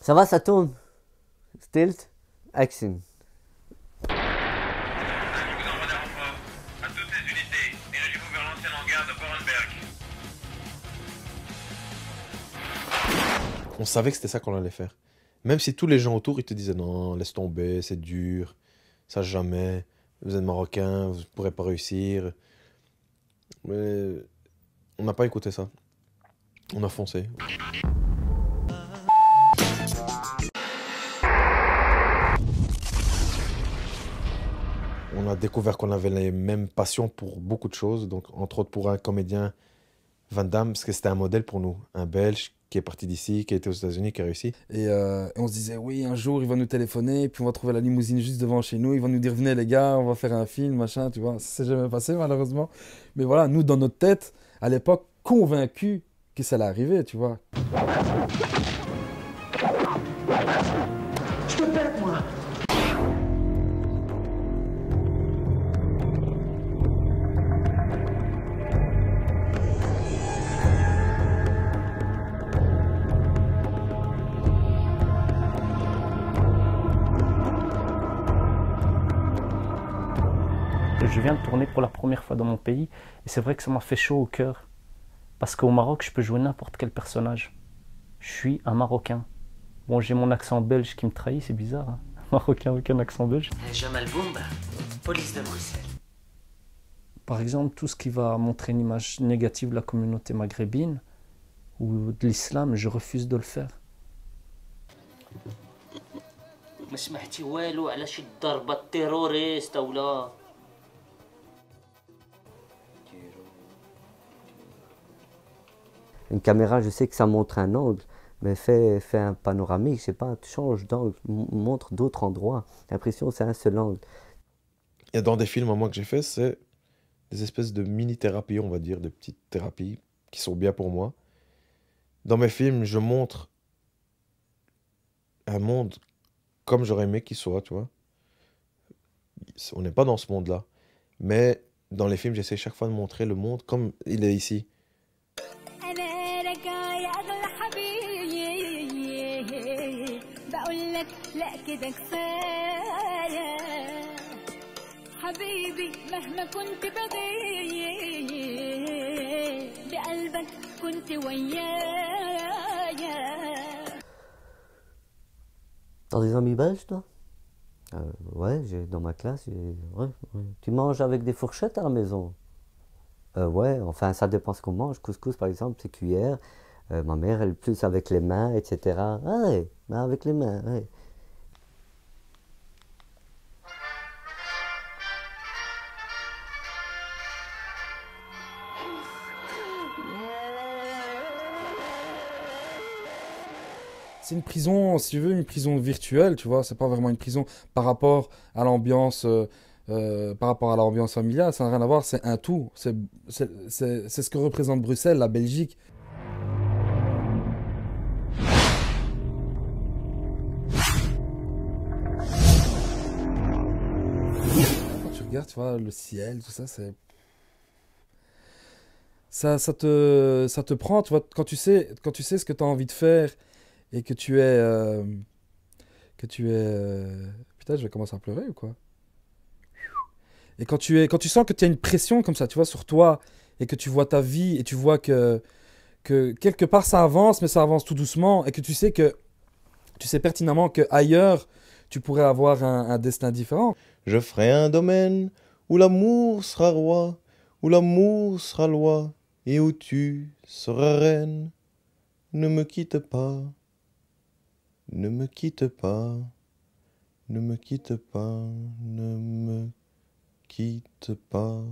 Ça va, ça tourne. Stilt, action. Je vous envoie des renforts. À toutes les unités, dirigez-vous vers l'ancien hangar de Borenberg. On savait que c'était ça qu'on allait faire. Même si tous les gens autour, ils te disaient non, laisse tomber, c'est dur, ça jamais, vous êtes marocain, vous ne pourrez pas réussir. Mais on n'a pas écouté ça. On a foncé. On a découvert qu'on avait les mêmes passions pour beaucoup de choses. Donc, entre autres, pour un comédien, Van Damme, parce que c'était un modèle pour nous. Un Belge qui est parti d'ici, qui a été aux États-Unis, qui a réussi. Et on se disait, oui, un jour, il va nous téléphoner, puis on va trouver la limousine juste devant chez nous. Il va nous dire, venez les gars, on va faire un film, machin, tu vois. Ça s'est jamais passé, malheureusement. Mais voilà, nous, dans notre tête, à l'époque, convaincus que ça allait arriver, tu vois. Je te pète, moi. Je viens de tourner pour la première fois dans mon pays et c'est vrai que ça m'a fait chaud au cœur. Parce qu'au Maroc, je peux jouer n'importe quel personnage. Je suis un Marocain. Bon, j'ai mon accent belge qui me trahit, c'est bizarre, hein. Marocain avec un accent belge. Jamal Boumba, police de Bruxelles. Par exemple, tout ce qui va montrer une image négative de la communauté maghrébine ou de l'islam, je refuse de le faire. ما سمعتي والو على شي ضربة تيروريست ولا Une caméra, je sais que ça montre un angle, mais fais un panoramique, je sais pas, change d'angle, montre d'autres endroits. J'ai l'impression que c'est un seul angle. Et dans des films, moi, que j'ai fait, c'est des espèces de mini-thérapies, on va dire, de petites thérapies qui sont bien pour moi. Dans mes films, je montre un monde comme j'aurais aimé qu'il soit, tu vois. On n'est pas dans ce monde-là. Mais dans les films, j'essaie chaque fois de montrer le monde comme il est ici. T'as des amis belges, toi? Ouais, dans ma classe, ouais, ouais. Tu manges avec des fourchettes à la maison? Ouais, enfin, ça dépend ce qu'on mange. Couscous, par exemple, c'est cuillère. Ma mère, elle plus avec les mains, etc. Ah ouais, ben avec les mains, ouais. C'est une prison, si tu veux, une prison virtuelle, tu vois. C'est pas vraiment une prison par rapport à l'ambiance, par rapport à l'ambiance familiale. Ça n'a rien à voir. C'est un tout. C'est ce que représente Bruxelles, la Belgique. Quand tu regardes, tu vois, le ciel, tout ça, c'est ça te prend, tu vois. Quand tu sais ce que tu as envie de faire et que tu es putain, je vais commencer à pleurer ou quoi? Et quand tu sens que tu as une pression comme ça, tu vois, sur toi et que tu vois ta vie et tu vois que quelque part ça avance mais ça avance tout doucement et que tu sais pertinemment que ailleurs tu pourrais avoir un destin différent. Je ferai un domaine où l'amour sera roi, où l'amour sera loi, et où tu seras reine. Ne me quitte pas, ne me quitte pas, ne me quitte pas, ne me quitte pas.